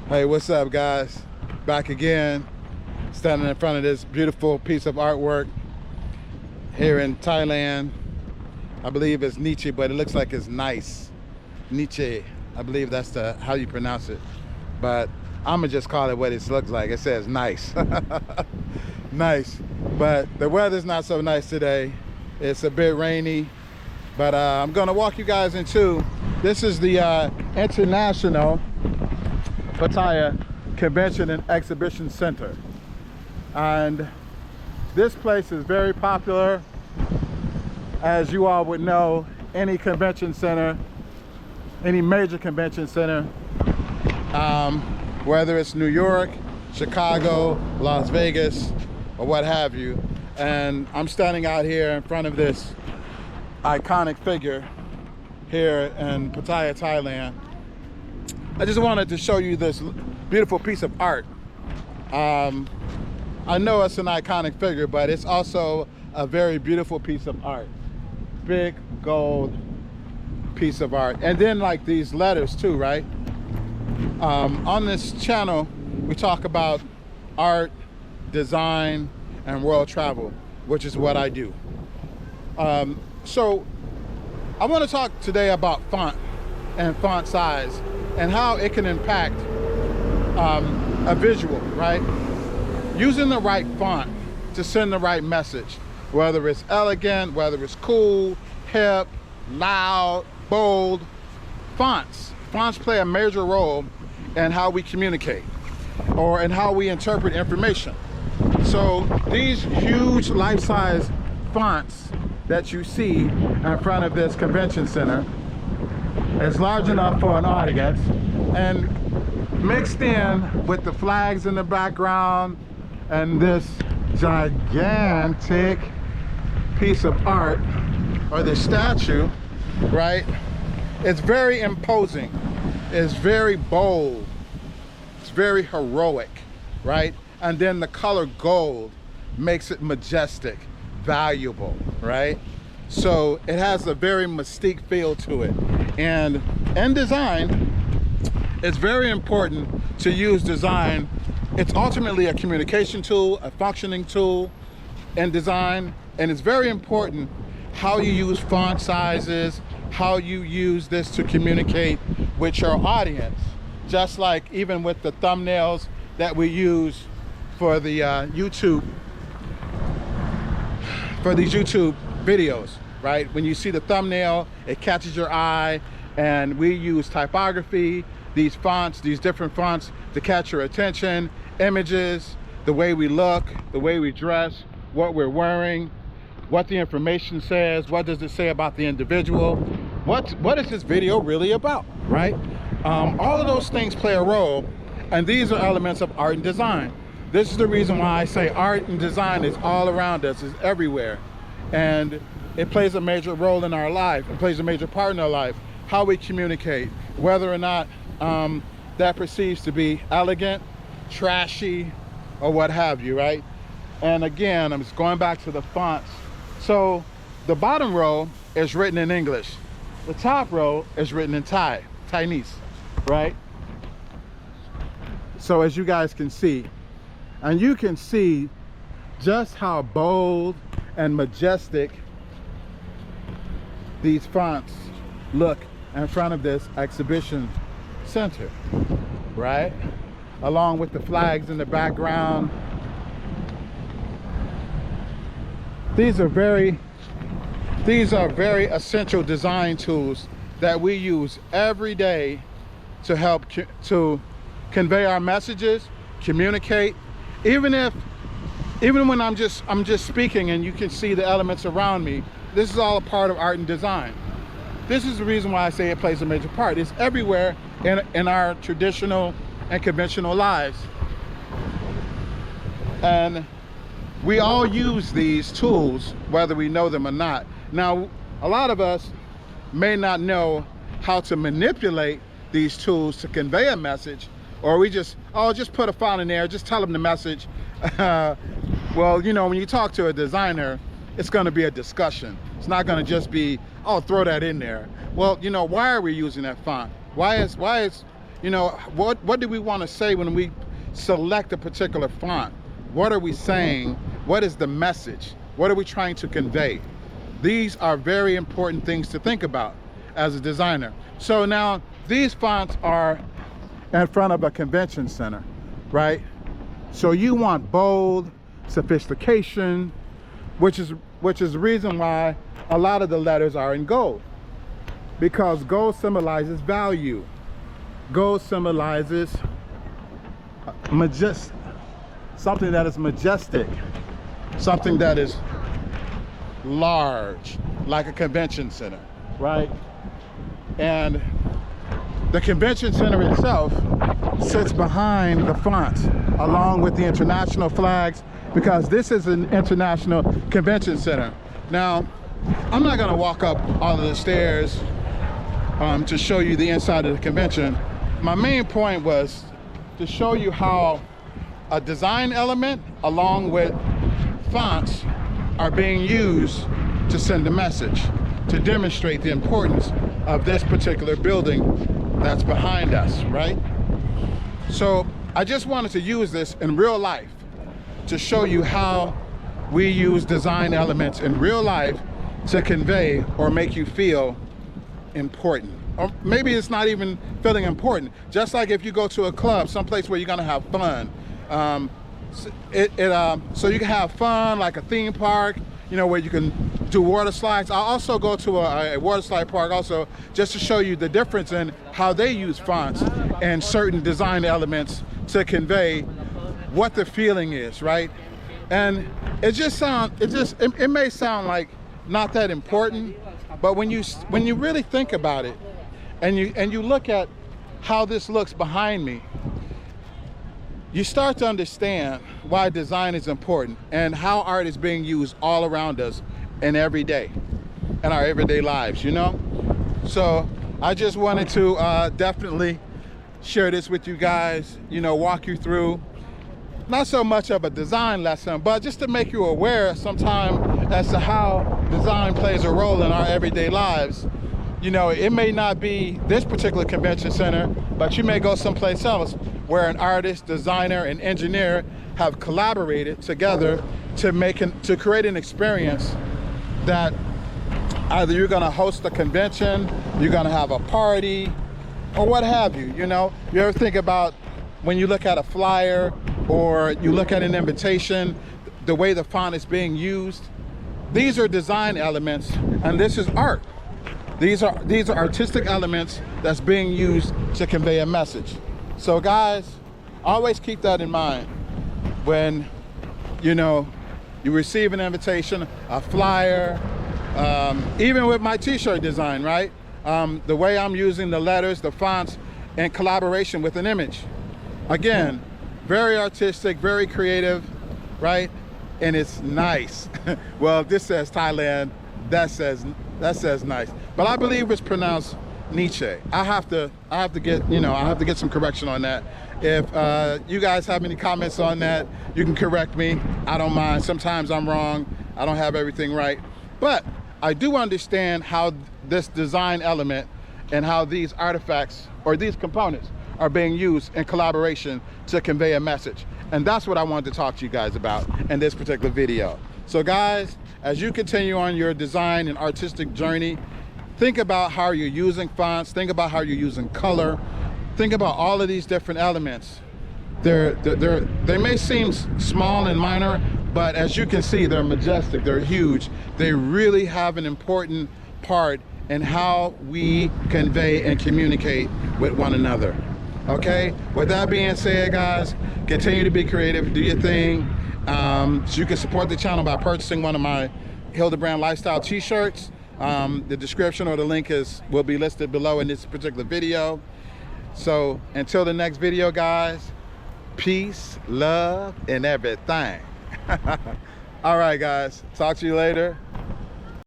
Hey, what's up, guys? Back again, standing in front of this beautiful piece of artwork here in Thailand. I believe it's Nietzsche, but it looks like it's nice. Nietzsche, I believe that's how you pronounce it. But I'm gonna just call it what it looks like. It says nice. Nice. But the weather's not so nice today. It's a bit rainy. But I'm gonna walk you guys into, this is the International Pattaya Convention and Exhibition Center. And this place is very popular. As you all would know, any convention center, any major convention center, whether it's New York, Chicago, Las Vegas, or what have you. And I'm standing out here in front of this iconic figure here in Pattaya, Thailand. I just wanted to show you this beautiful piece of art. I know it's an iconic figure, but it's also a very beautiful piece of art. Big gold piece of art. And then like these letters too, right? On this channel, we talk about art, design, and world travel, which is what I do. So I want to talk today about font and font size and how it can impact a visual, right? Using the right font to send the right message, whether it's elegant, whether it's cool, hip, loud, bold. Fonts play a major role in how we communicate or in how we interpret information. So these huge life-size fonts that you see in front of this convention center is large enough for an audience, and mixed in with the flags in the background and this gigantic piece of art, or this statue, right? It's very imposing, it's very bold, it's very heroic, right? And then the color gold makes it majestic, valuable, right? So it has a very mystique feel to it. And in design, it's very important to use design. It's ultimately a communication tool, a functioning tool in design. And it's very important how you use font sizes, how you use this to communicate with your audience. Just like even with the thumbnails that we use for the YouTube, for these YouTube videos, right? When you see the thumbnail, it catches your eye, and we use typography, these fonts, these different fonts to catch your attention, images, the way we look, the way we dress, what we're wearing, what the information says, what does it say about the individual, what is this video really about, right? All of those things play a role, and these are elements of art and design. This is the reason why I say art and design is all around us, is everywhere. And it plays a major role in our life. It plays a major part in our life. How we communicate, whether or not that perceives to be elegant, trashy, or what have you, right? And again, I'm just going back to the fonts. So the bottom row is written in English. The top row is written in Thai, Chinese, right? So as you guys can see, and you can see just how bold and majestic these fonts look in front of this exhibition center, right? Along with the flags in the background. These are very essential design tools that we use every day to help to convey our messages, communicate. Even when I'm just speaking and you can see the elements around me, this is all a part of art and design. This is the reason why I say it plays a major part. It's everywhere in our traditional and conventional lives. And we all use these tools, whether we know them or not. Now, a lot of us may not know how to manipulate these tools to convey a message, or we just put a font in there, just tell them the message. Well, you know, when you talk to a designer, it's going to be a discussion. It's not going to just be, oh, throw that in there. Well, you know, why are we using that font? Why is you know, what do we want to say when we select a particular font? What are we saying? What is the message? What are we trying to convey? These are very important things to think about as a designer. So now these fonts are in front of a convention center, right? So you want bold, sophistication, which is the reason why a lot of the letters are in gold, because gold symbolizes value. Gold symbolizes something that is majestic, something that is large, like a convention center, right? And the convention center itself sits behind the font, along with the international flags, because this is an international convention center. Now, I'm not gonna walk up all of the stairs to show you the inside of the convention. My main point was to show you how a design element along with fonts are being used to send a message, to demonstrate the importance of this particular building that's behind us, right? So I just wanted to use this in real life to show you how we use design elements in real life to convey or make you feel important. Or maybe it's not even feeling important. Just like if you go to a club, someplace where you're gonna have fun. So you can have fun, like a theme park, you know, where you can do water slides. I'll also go to a water slide park also, just to show you the difference in how they use fonts and certain design elements to convey what the feeling is, right? And it may sound like not that important, but when you really think about it, and you look at how this looks behind me, you start to understand why design is important and how art is being used all around us in every day, in our everyday lives, you know? So I just wanted to definitely share this with you guys, you know, walk you through, not so much of a design lesson, but just to make you aware sometime as to how design plays a role in our everyday lives. You know, it may not be this particular convention center, but you may go someplace else where an artist, designer, and engineer have collaborated together to create an experience that either you're gonna host a convention, you're gonna have a party, or what have you, you know? You ever think about when you look at a flyer or you look at an invitation, the way the font is being used? These are design elements, and this is art. These are artistic elements that's being used to convey a message. So guys, always keep that in mind when, you know, you receive an invitation, a flyer, even with my t-shirt design, right? The way I'm using the letters, the fonts, in collaboration with an image. Again, very artistic, very creative, right? And it's nice. Well, this says Thailand, that says nice, but I believe it's pronounced Nietzsche. I have to get some correction on that. If you guys have any comments on that, you can correct me. I don't mind. Sometimes I'm wrong. I don't have everything right, but I do understand how this design element and how these artifacts or these components are being used in collaboration to convey a message. And that's what I wanted to talk to you guys about in this particular video. So guys, as you continue on your design and artistic journey, think about how you're using fonts, think about how you're using color, think about all of these different elements. They may seem small and minor, but as you can see, they're majestic, they're huge. They really have an important part in how we convey and communicate with one another. Okay, with that being said, guys, continue to be creative, do your thing. So you can support the channel by purchasing one of my Hilderbrand lifestyle t-shirts. The description or the link will be listed below in this particular video. So until the next video, guys, peace, love, and everything. All right, guys, talk to you later.